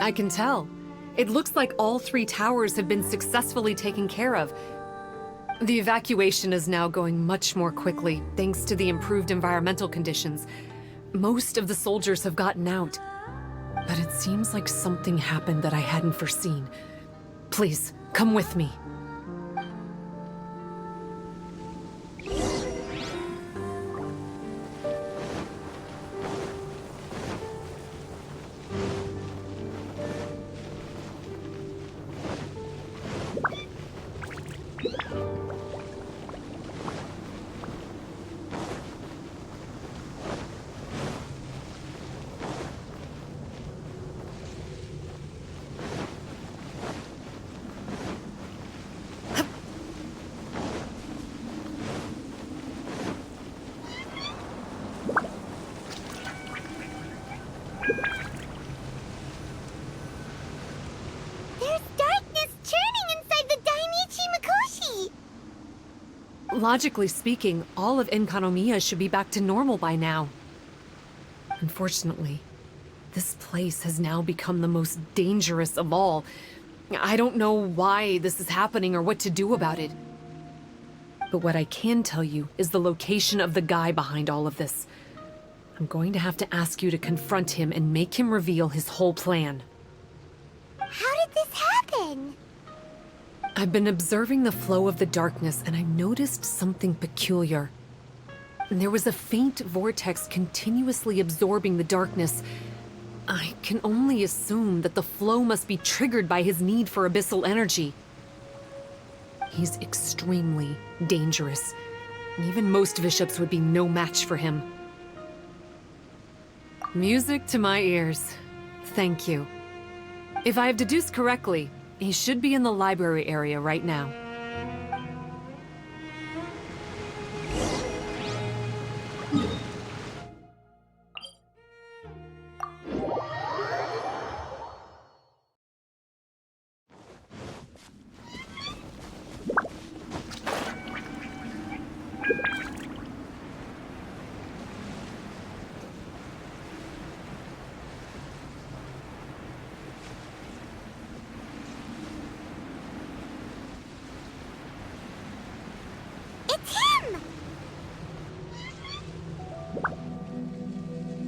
I can tell. It looks like all 3 towers have been successfully taken care of. The evacuation is now going much more quickly, thanks to the improved environmental conditions. Most of the soldiers have gotten out. But it seems like something happened that I hadn't foreseen. Please, come with me. Logically speaking, all of Enkanomiya should be back to normal by now. Unfortunately, this place has now become the most dangerous of all. I don't know why this is happening or what to do about it. But what I can tell you is the location of the guy behind all of this. I'm going to have to ask you to confront him and make him reveal his whole plan. How did this happen? I've been observing the flow of the darkness, and I noticed something peculiar. There was a faint vortex continuously absorbing the darkness. I can only assume that the flow must be triggered by his need for abyssal energy. He's extremely dangerous. Even most Vishaps would be no match for him. Music to my ears. Thank you. If I have deduced correctly, he should be in the library area right now.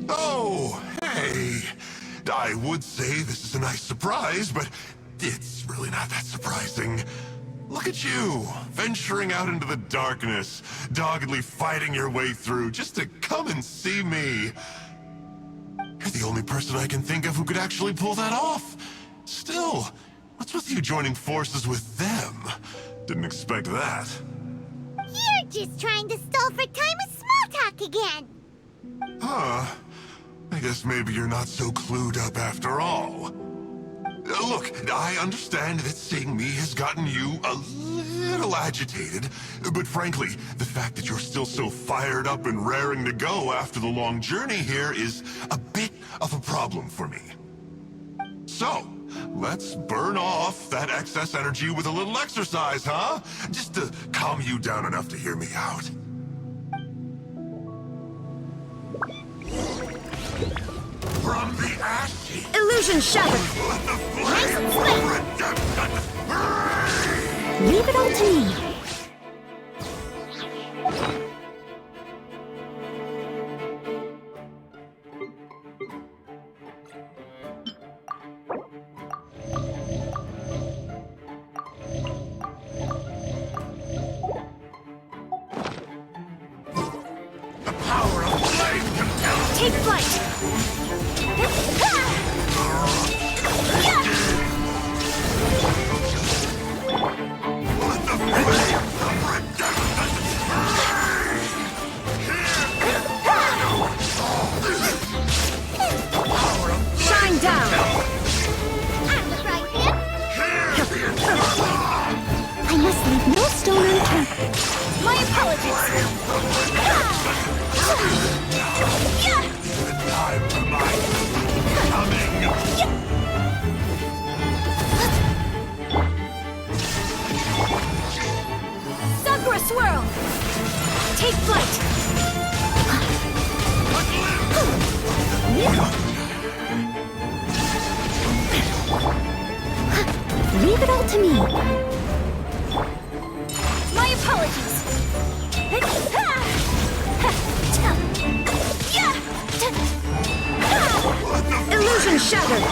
Oh, hey! I would say this is a nice surprise, but it's really not that surprising. Look at you, venturing out into the darkness, doggedly fighting your way through just to come and see me. You're the only person I can think of who could actually pull that off. Still, what's with you joining forces with them? Didn't expect that. You're just trying to stall for time with small talk again. Huh. I guess maybe you're not so clued up after all. Look, I understand that seeing me has gotten you a little agitated, but frankly, the fact that you're still so fired up and raring to go after the long journey here is a bit of a problem for me. So, let's burn off that excess energy with a little exercise, huh? Just to calm you down enough to hear me out. From the ashes! Illusion shattered! Let the Nice and flame swift! Leave it all to me. The power of flame compels. Take flight! Let the flame of redemption Shine down! I'm the right hand! I must leave no stone unturned. My apologies! the time for my coming. Sakura swirl! Take flight! Leave it all to me. My apologies. Illusion shattered.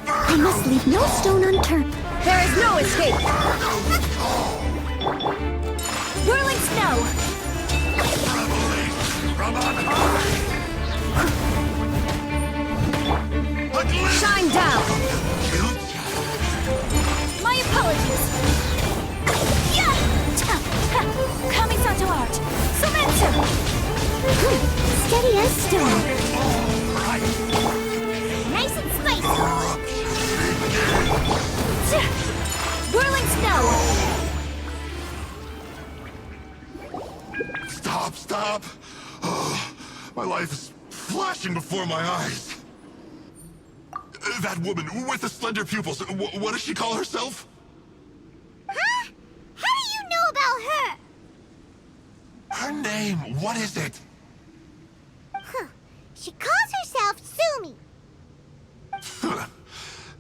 I must leave no stone unturned. There is no escape. Whirling snow. From on high! Shine down. My apologies. Kamisato art. Sumetsu. Steady as stone. Nice and spicy. Whirling snow. Stop! Oh, my life is flashing before my eyes. That woman with the slender pupils, what does she call herself? Huh? How do you know about her? Her name, what is it? Huh. She calls herself Tsumi.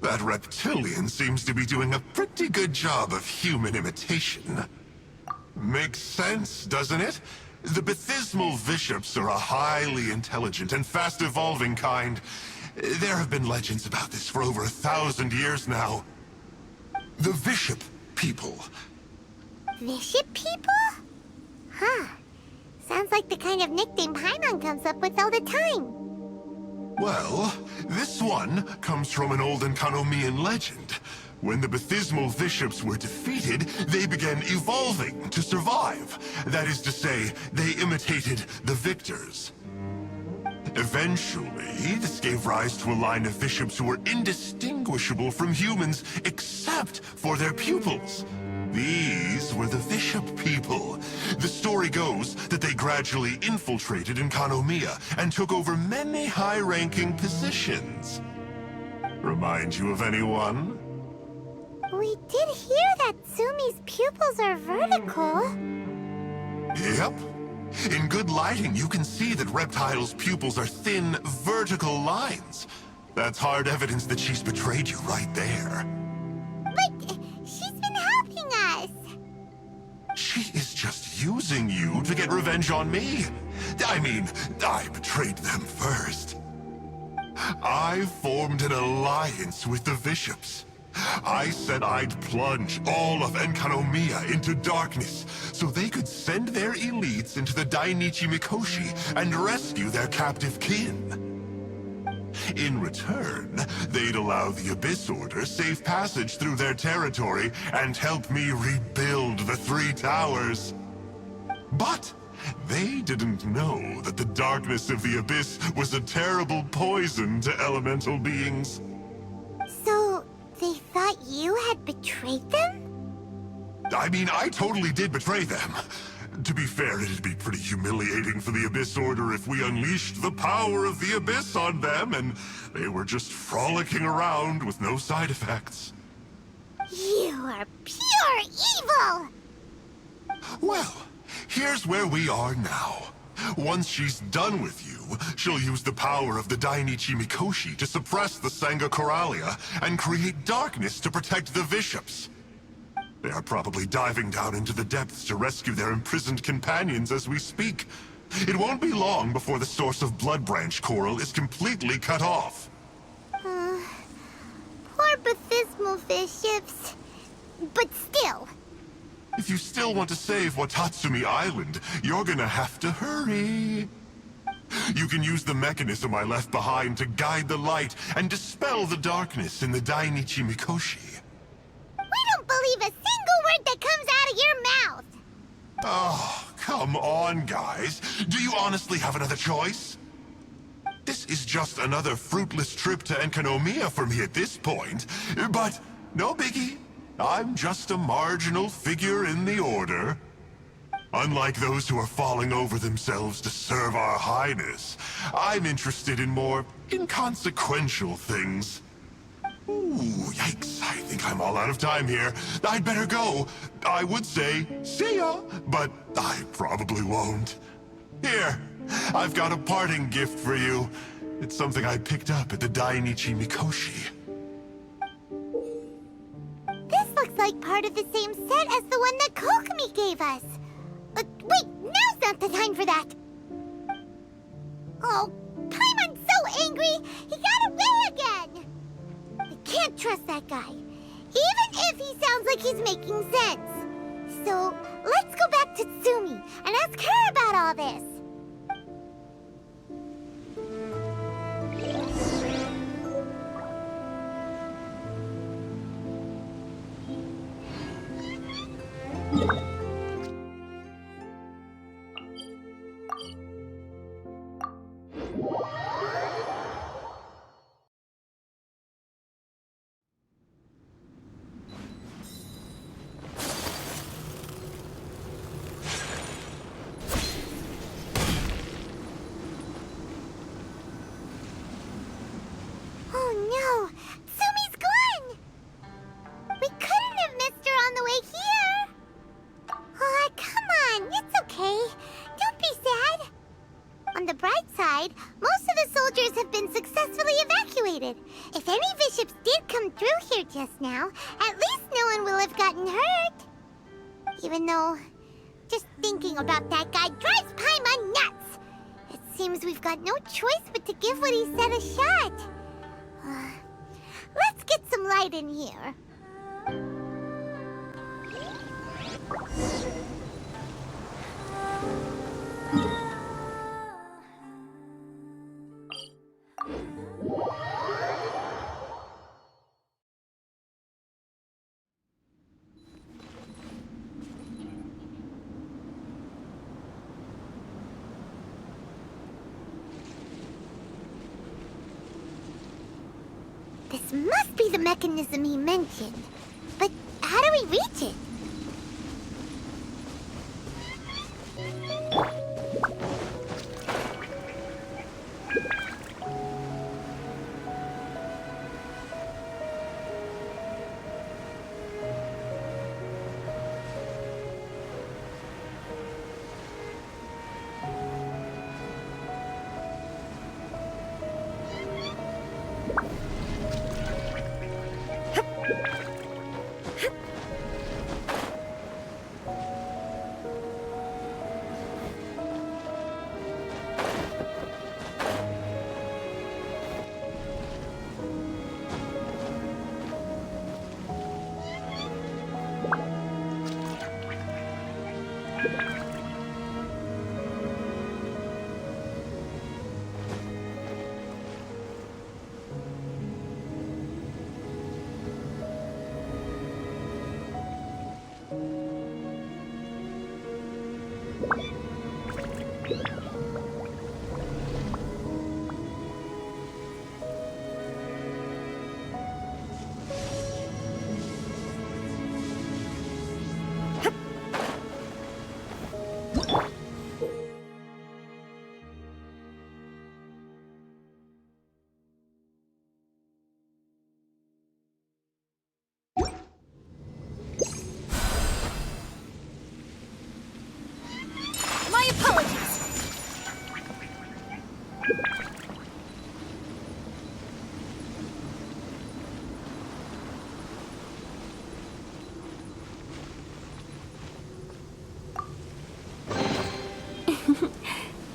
That reptilian seems to be doing a pretty good job of human imitation. Makes sense, doesn't it? The Bathysmal Vishaps are a highly intelligent and fast-evolving kind. There have been legends about this for over 1,000 years now. The Vishap people. Bishop people? Huh. Sounds like the kind of nickname Paimon comes up with all the time. Well, this one comes from an old Enkanomiyan legend. When the Bathysmal Vishaps were defeated, they began evolving to survive. That is to say, they imitated the victors. Eventually, this gave rise to a line of Vishaps who were indistinguishable from humans except for their pupils. These were the Vishap people. The story goes that they gradually infiltrated Enkanomiya and took over many high-ranking positions. Remind you of anyone? We did hear that Tsumi's pupils are vertical. Yep. In good lighting, you can see that Reptile's pupils are thin, vertical lines. That's hard evidence that she's betrayed you right there. But she's been helping us. She is just using you to get revenge on me. I mean, I betrayed them first. I formed an alliance with the Vishaps. I said I'd plunge all of Enkanomiya into darkness so they could send their elites into the Dainichi Mikoshi and rescue their captive kin. In return, they'd allow the Abyss Order safe passage through their territory and help me rebuild the Three Towers. But they didn't know that the darkness of the Abyss was a terrible poison to elemental beings. So, they thought you had betrayed them? I mean, I totally did betray them. To be fair, it'd be pretty humiliating for the Abyss Order if we unleashed the power of the Abyss on them and they were just frolicking around with no side effects. You are pure evil! Well, here's where we are now. Once she's done with you, she'll use the power of the Dainichi Mikoshi to suppress the Sangha Coralia and create darkness to protect the Vishaps. They are probably diving down into the depths to rescue their imprisoned companions as we speak. It won't be long before the source of Blood Branch Coral is completely cut off. Poor Bathysmal Vishaps. But still. If you still want to save Watatsumi Island, you're gonna have to hurry. You can use the mechanism I left behind to guide the light and dispel the darkness in the Dainichi Mikoshi. We don't believe a single word that comes out of your mouth! Oh, come on, guys. Do you honestly have another choice? This is just another fruitless trip to Enkanomiya for me at this point, but no biggie. I'm just a marginal figure in the Order. Unlike those who are falling over themselves to serve our Highness, I'm interested in more inconsequential things. Ooh, yikes. I think I'm all out of time here. I'd better go. I would say, see ya, but I probably won't. Here, I've got a parting gift for you. It's something I picked up at the Dainichi Mikoshi. This looks like part of the same set as the one that Kokomi gave us. Wait, now's not the time for that. Oh, Paimon's so angry! He got away again! I can't trust that guy, even if he sounds like he's making sense. So, let's go back to Tsumi and ask her about all this. Oh no! Tsumi's gone! We couldn't have missed her on the way here! Oh, come on, it's okay. Don't be sad. On the bright side, most of the soldiers have been successfully evacuated. If any Vishaps did come through here just now, at least no one will have gotten hurt. Even though, just thinking about that guy drives Paimon nuts. It seems we've got no choice but to give what he said a shot. Let's get some light in here. This must be the mechanism he mentioned. But how do we reach it?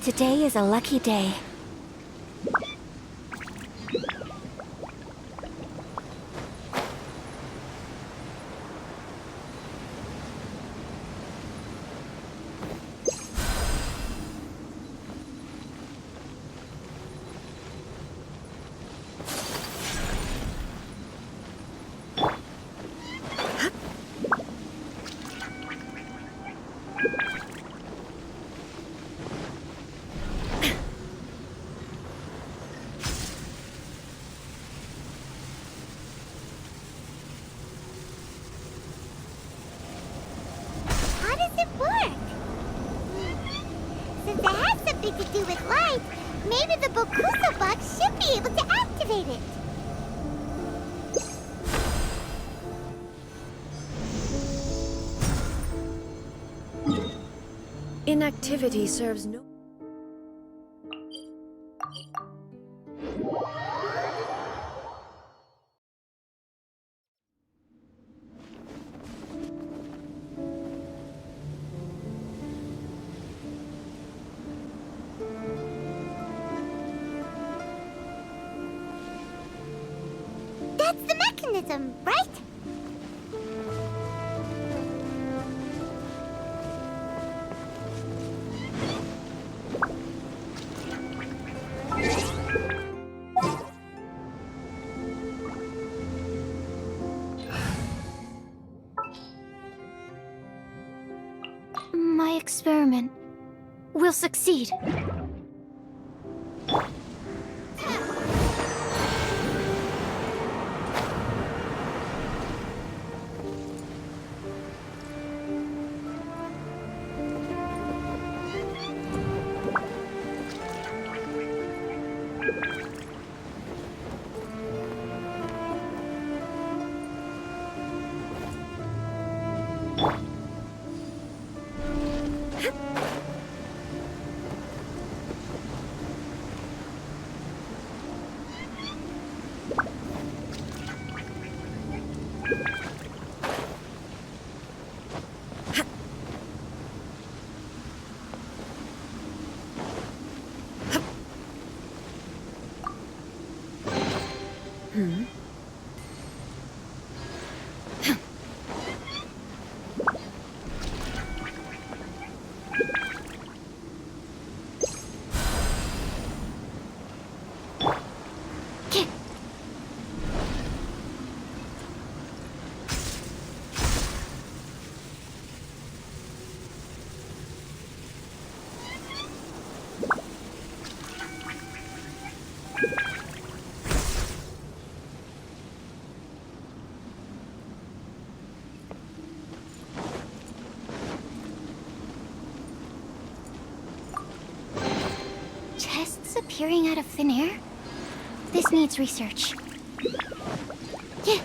Today is a lucky day. To do with light, maybe the Bokuso box should be able to activate it. Inactivity serves no... That's the mechanism, right? My experiment will succeed. Chests appearing out of thin air? This needs research. Yeah.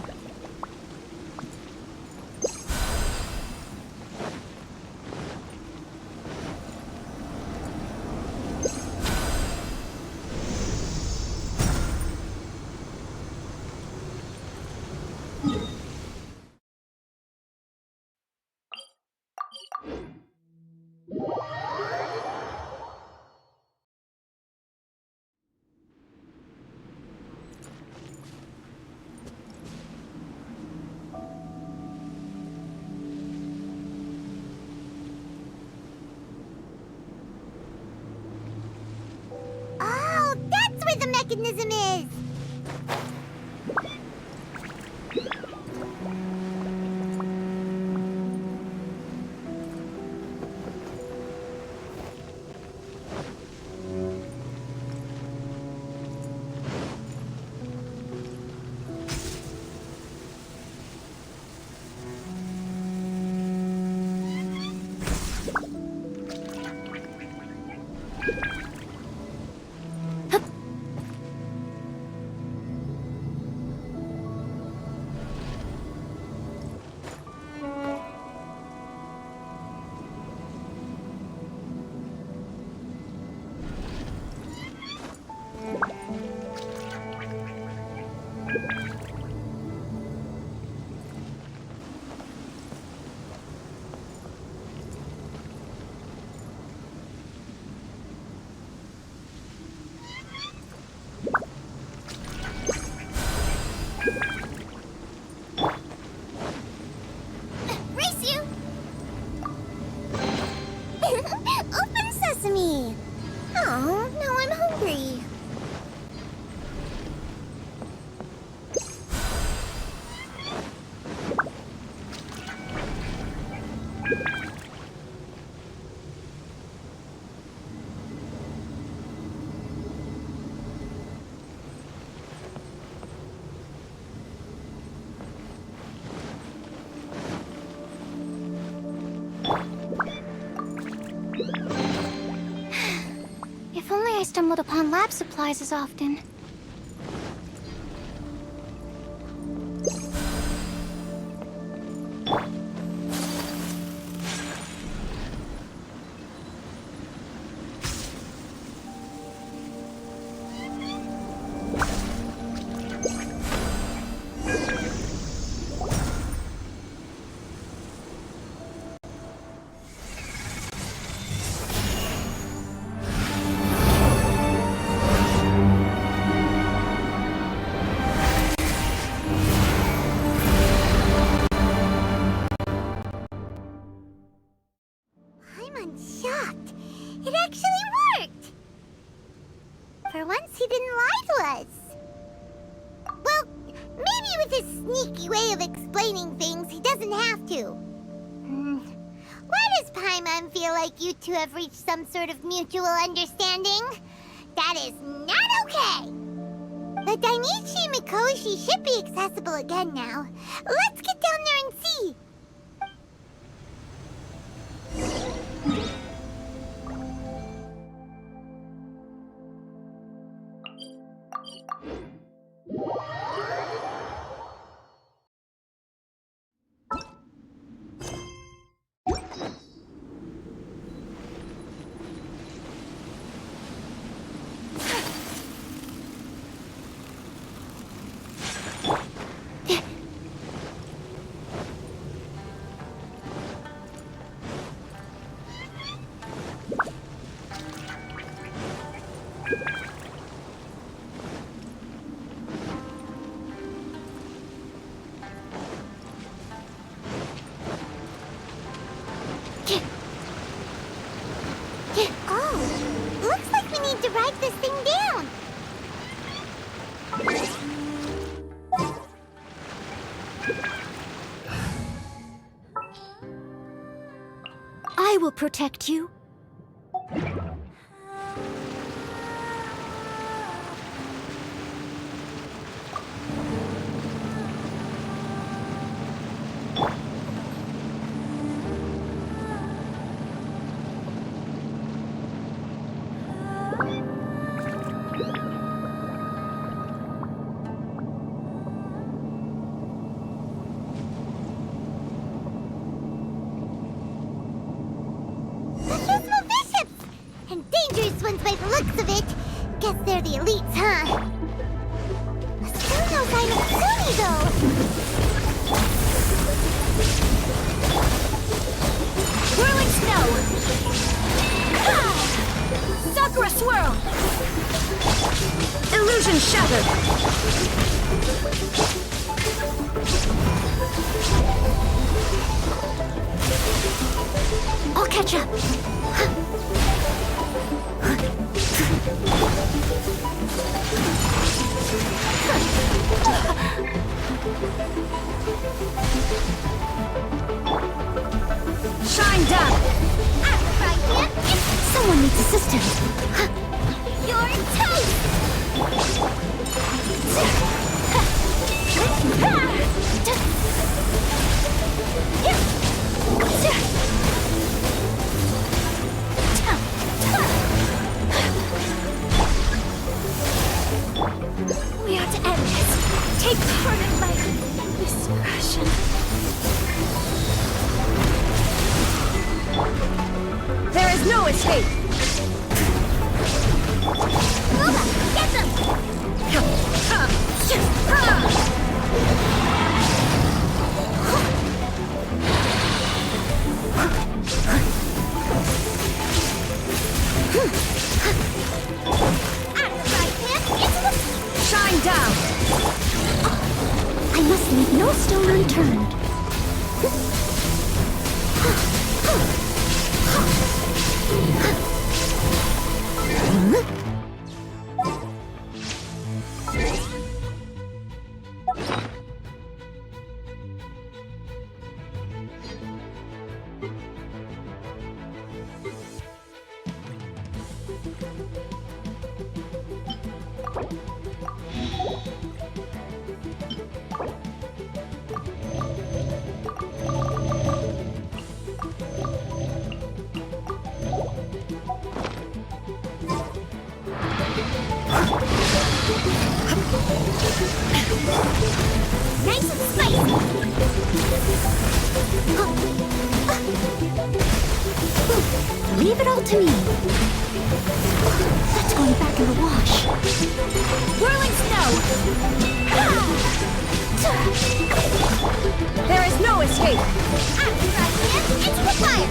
Oh, that's where the mechanism is! Race you! Open sesame! Oh, now I'm hungry. If only I stumbled upon lab supplies as often. I'm shocked. It actually worked! For once, he didn't lie to us. Well, maybe with his sneaky way of explaining things, he doesn't have to. Why does Paimon feel like you two have reached some sort of mutual understanding? That is not okay! The Dainichi Mikoshi should be accessible again now. Let's get down there and see! Oh, looks like we need to write this thing down. I will protect you. Bathysmal Vishaps! And dangerous ones by the looks of it. Guess they're the elites, huh? Still no sign of Tsumi, though. Whirling snow! Sakura swirl! Illusion shattered! I'll catch up! Shine down! Someone needs assistance! You're toast! We are to end this. Take part in my discretion. There is no escape. Lula, get them! Shine down! I must leave no stone unturned. Nice and spicy! Leave it all to me. That's going back in the wash. Whirling snow! There is no escape! Into the fire!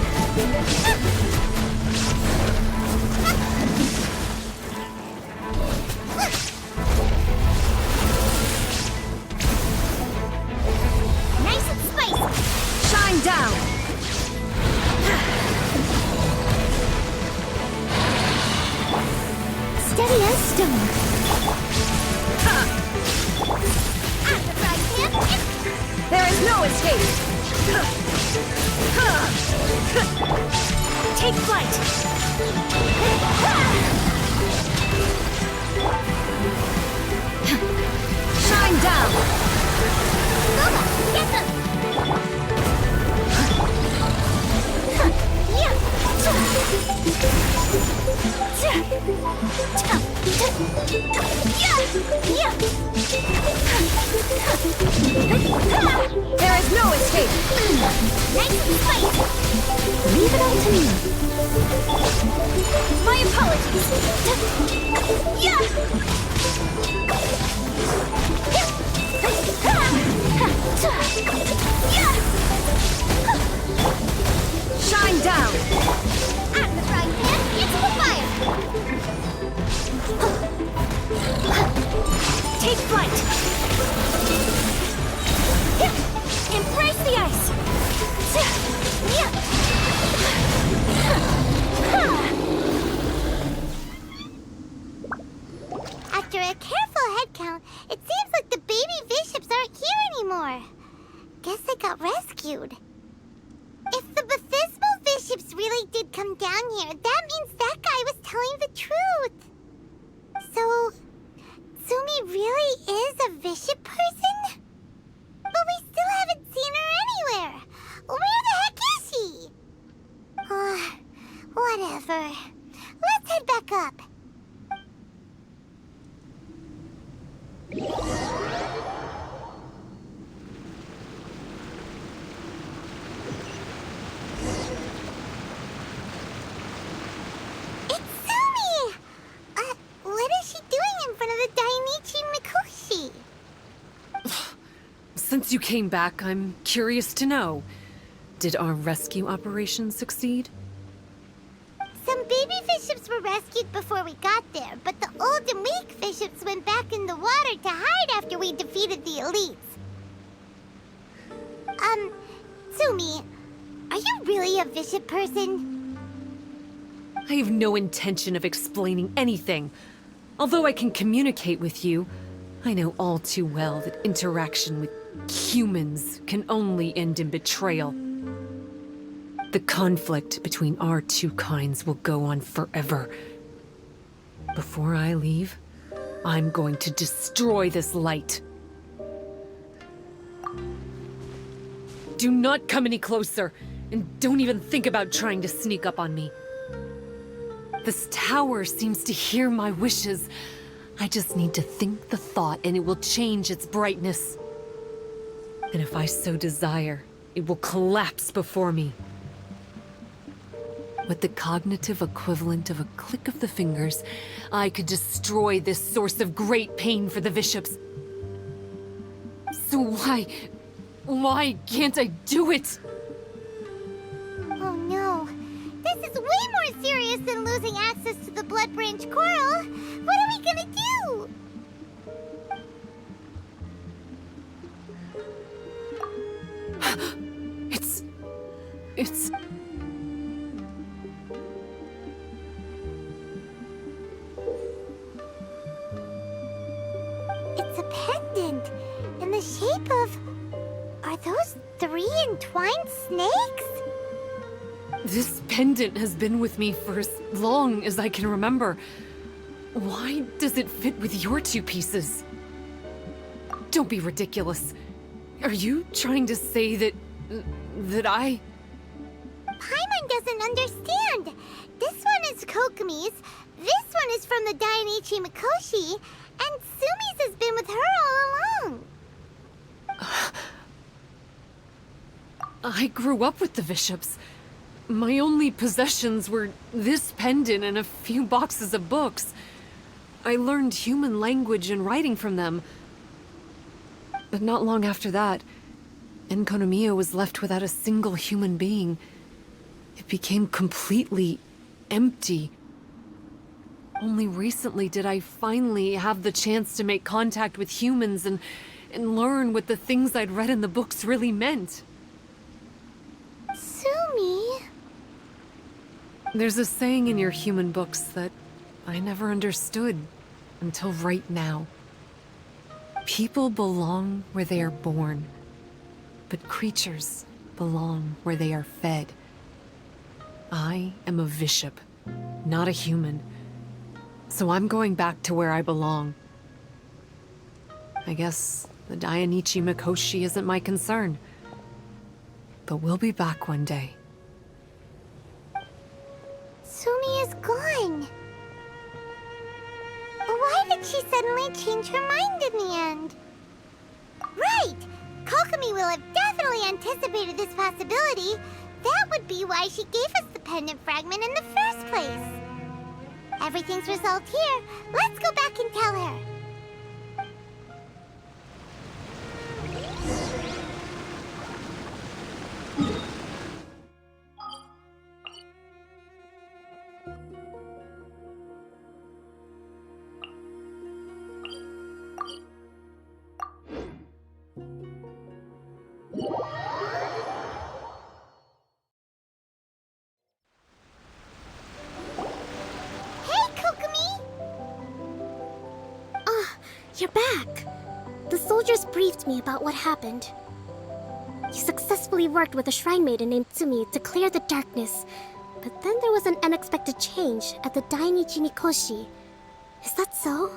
Nice and spicy! Shine down! Shine down! Nova, get them! There is no escape! Nice and spicy! Leave it all to me. My apologies. Shine down! Out of the frying pan, into the fire! Take flight! Embrace the ice! After a careful head count, it seems like the baby Vishaps aren't here anymore. Guess they got rescued. If the Bathysmal Vishaps really did come down here, that means that guy was telling the truth. So, Tsumi really is a Vishap person? But we still haven't seen her anywhere. Where the heck is she? Whatever. Let's head back up. It's Tsumi! What is she doing in front of the Dainichi Mikoshi? Since you came back, I'm curious to know. Did our rescue operation succeed? Some baby Vishaps were rescued before we got there, but the old and weak Vishaps went back in the water to hide after we defeated the elites. Tsumi, are you really a Vishap person? I have no intention of explaining anything. Although I can communicate with you, I know all too well that interaction with humans can only end in betrayal. The conflict between our two kinds will go on forever. Before I leave, I'm going to destroy this light. Do not come any closer, and don't even think about trying to sneak up on me. This tower seems to hear my wishes. I just need to think the thought and it will change its brightness. And if I so desire, it will collapse before me. With the cognitive equivalent of a click of the fingers, I could destroy this source of great pain for the Vishaps. So why can't I do it? Oh no. This is way more serious than losing access to the Blood Branch Coral. What are we gonna do? It's... It's a pendant in the shape of... Are those 3 entwined snakes? This pendant has been with me for as long as I can remember. Why does it fit with your 2 pieces? Don't be ridiculous. Are you trying to say that I... Paimon doesn't understand. This one is Kokomi's, this one is from the Dainichi Mikoshi, and Tsumi's has been with her all along. I grew up with the Vishaps. My only possessions were this pendant and a few boxes of books. I learned human language and writing from them. But not long after that, Enkanomiya was left without a single human being. It became completely empty. Only recently did I finally have the chance to make contact with humans and learn what the things I'd read in the books really meant. Tsumi? There's a saying in your human books that I never understood until right now. People belong where they are born, but creatures belong where they are fed. I am a Vishap, not a human. So I'm going back to where I belong. I guess the Dainichi Mikoshi isn't my concern. But we'll be back one day. Tsumi is gone. Why did she suddenly change her mind in the end? Right! Kokomi will have definitely anticipated this possibility. That would be why she gave us the pendant fragment in the first place. Everything's resolved here. Let's go back and tell her. You're back! The soldiers briefed me about what happened. You successfully worked with a shrine maiden named Tsumi to clear the darkness, but then there was an unexpected change at the Dainichi Mikoshi. Is that so?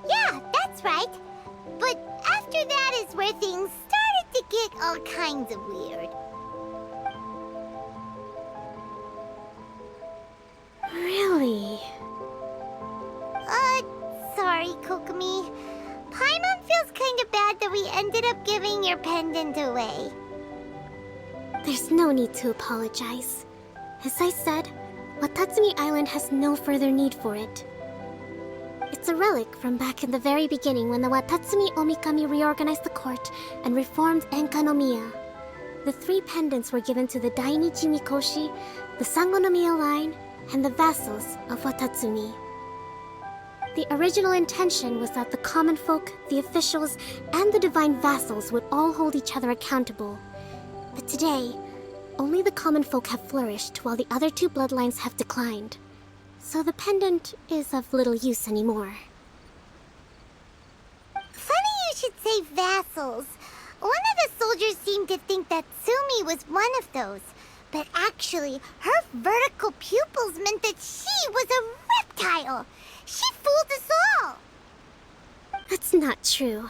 Yeah, that's right. But after that is where things started to get all kinds of weird. Really? Sorry, Kokomi. Paimon feels kinda bad that we ended up giving your pendant away. There's no need to apologize. As I said, Watatsumi Island has no further need for it. It's a relic from back in the very beginning when the Watatsumi Omikami reorganized the court and reformed Enkanomiya. The 3 pendants were given to the Dainichi Mikoshi, the Sangonomiya line, and the vassals of Watatsumi. The original intention was that the common folk, the officials, and the divine vassals would all hold each other accountable. But today, only the common folk have flourished while the other 2 bloodlines have declined. So the pendant is of little use anymore. Funny you should say vassals. One of the soldiers seemed to think that Tsumi was one of those. But actually, her vertical pupils meant that she was a reptile. She fooled us all! That's not true.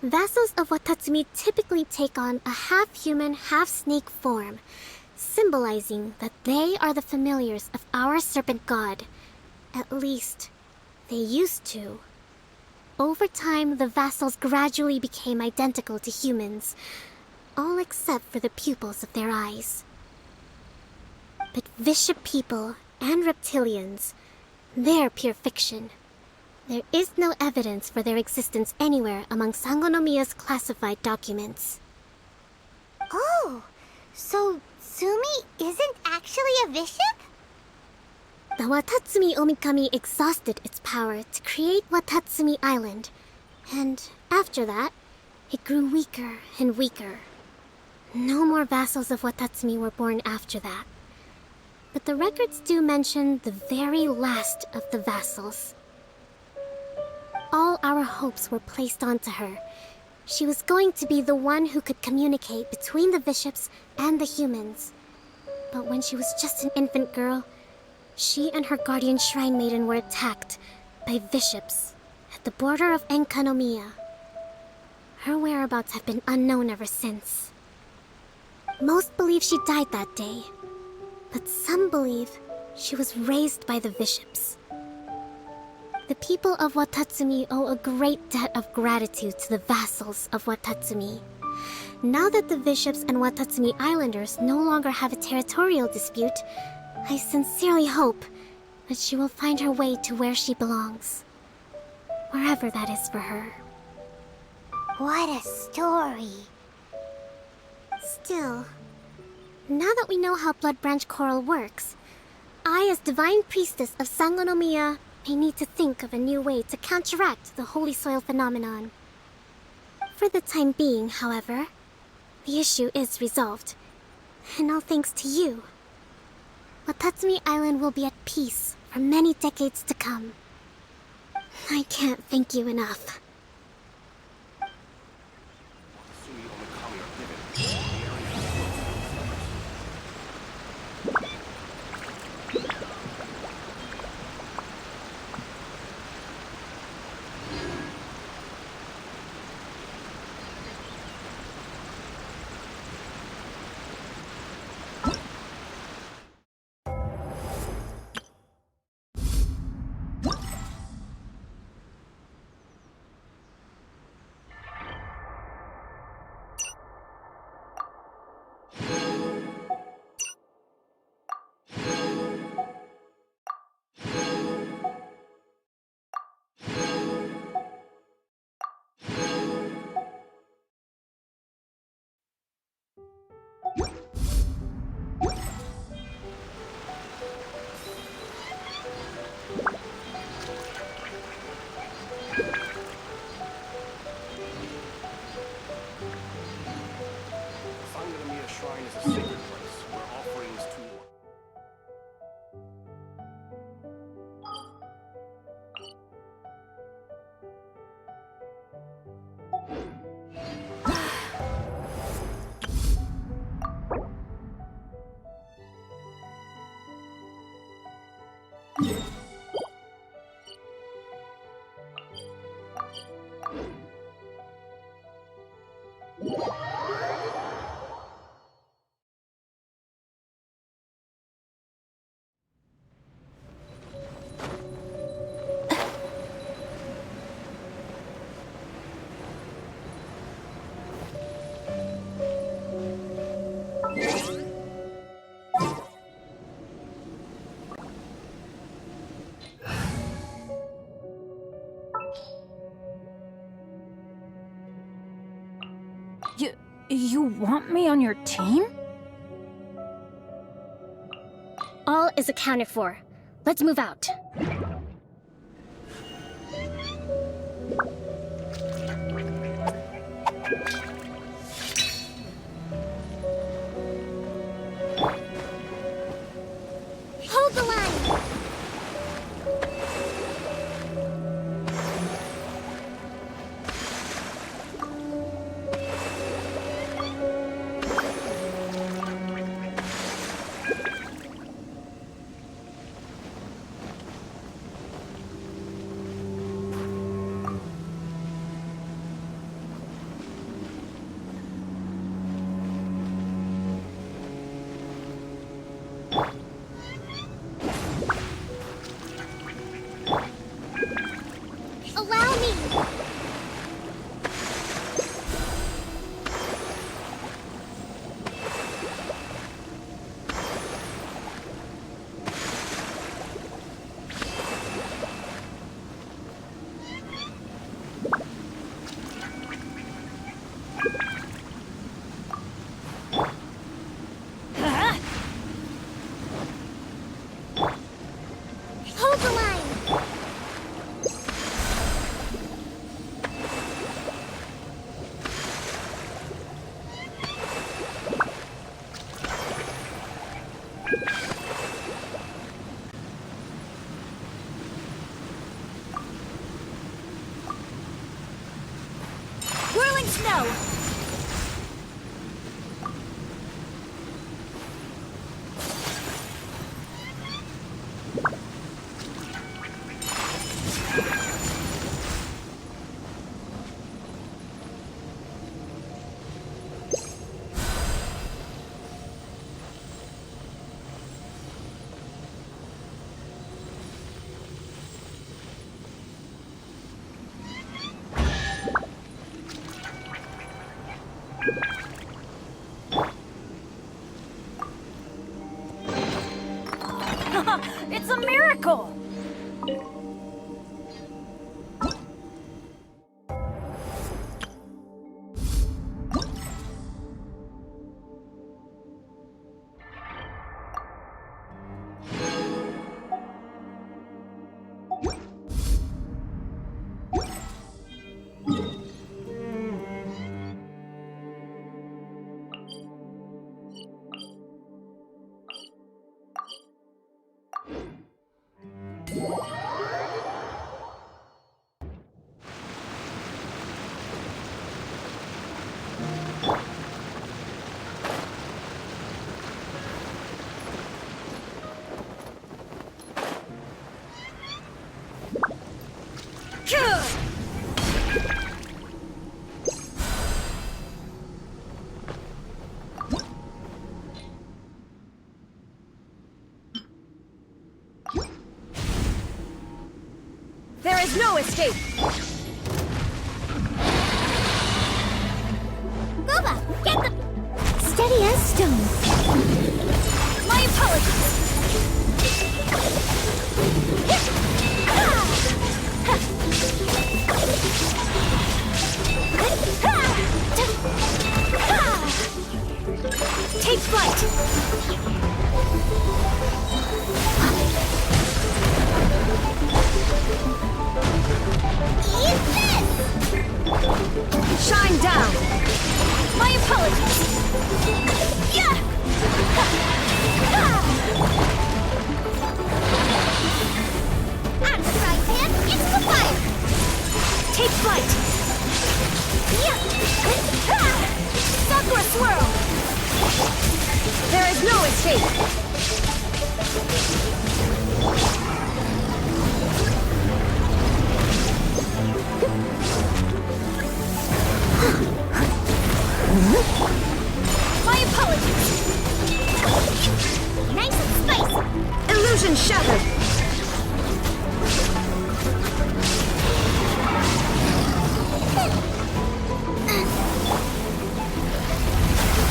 Vassals of Watatsumi typically take on a half-human, half-snake form, symbolizing that they are the familiars of our serpent god. At least, they used to. Over time, the vassals gradually became identical to humans, all except for the pupils of their eyes. But Vishap people and reptilians, they're pure fiction. There is no evidence for their existence anywhere among Sangonomiya's classified documents. Oh, so Tsumi isn't actually a Vishap? The Watatsumi Omikami exhausted its power to create Watatsumi Island, and after that, it grew weaker and weaker. No more vassals of Watatsumi were born after that. But the records do mention the very last of the vassals. All our hopes were placed onto her. She was going to be the one who could communicate between the Vishaps and the humans. But when she was just an infant girl, she and her guardian shrine maiden were attacked by Vishaps at the border of Enkanomiya. Her whereabouts have been unknown ever since. Most believe she died that day, but some believe she was raised by the Vishaps. The people of Watatsumi owe a great debt of gratitude to the vassals of Watatsumi. Now that the Vishaps and Watatsumi Islanders no longer have a territorial dispute, I sincerely hope that she will find her way to where she belongs. Wherever that is for her. What a story. Still, now that we know how Blood Branch Coral works, I, as Divine Priestess of Sangonomiya, may need to think of a new way to counteract the Holy Soil phenomenon. For the time being, however, the issue is resolved, and all thanks to you. Watatsumi Island will be at peace for many decades to come. I can't thank you enough. sacred place where offerings to You want me on your team? All is accounted for. Let's move out. Hold the line! Allow me! Hold the line! Whirling snow! It's a miracle! There is no escape! Booba, get the... Steady as stone. My apologies! Take flight! Eat this! Shine down! My apologies! Yeah! is no escape! My apologies! Nice and spicy! Illusion shattered!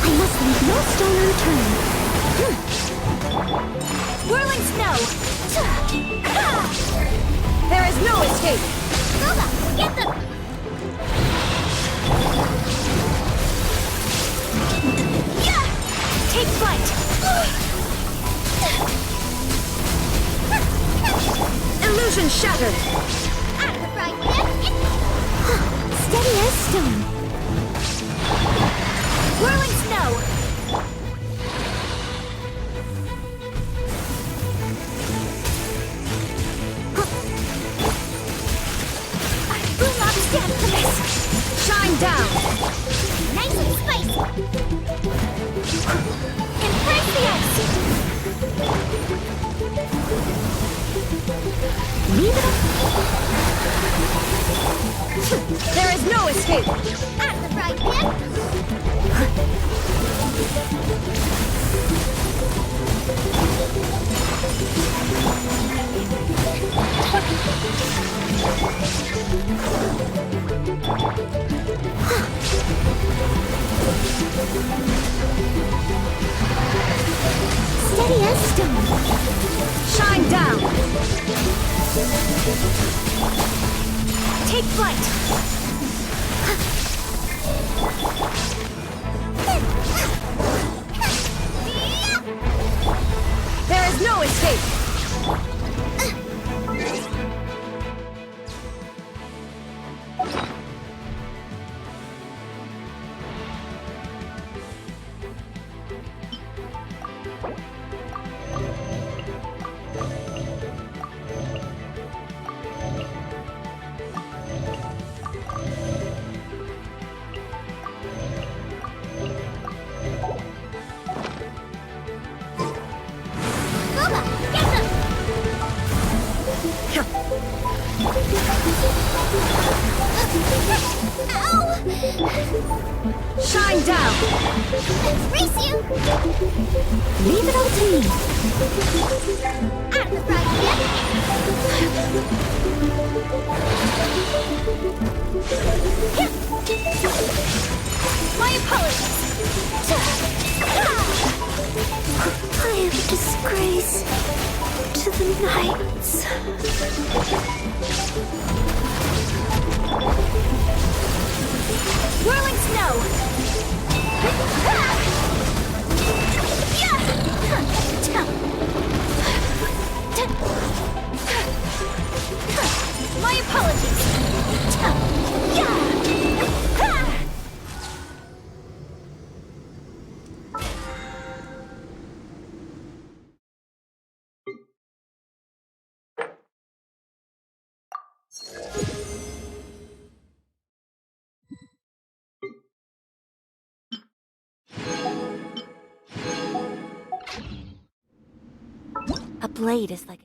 I must leave no stone unturned. Whirling snow! There is no escape! Boba, get them! Take flight! Illusion shattered! Out of the frying pan! Steady as stone. Whirling snow! I will not stand for this! Shine down! Nice and spicy! Embrace the ice! Leave it up. There is no escape! Out of the frying pan! Steady as stone. Shine down! Take flight! There is no escape! Boba, get them! Shine down! Race you! Leave it all to me. Out of the frying pan! My apologies! I am a disgrace to the knights. Whirling snow! My apologies! A blade is like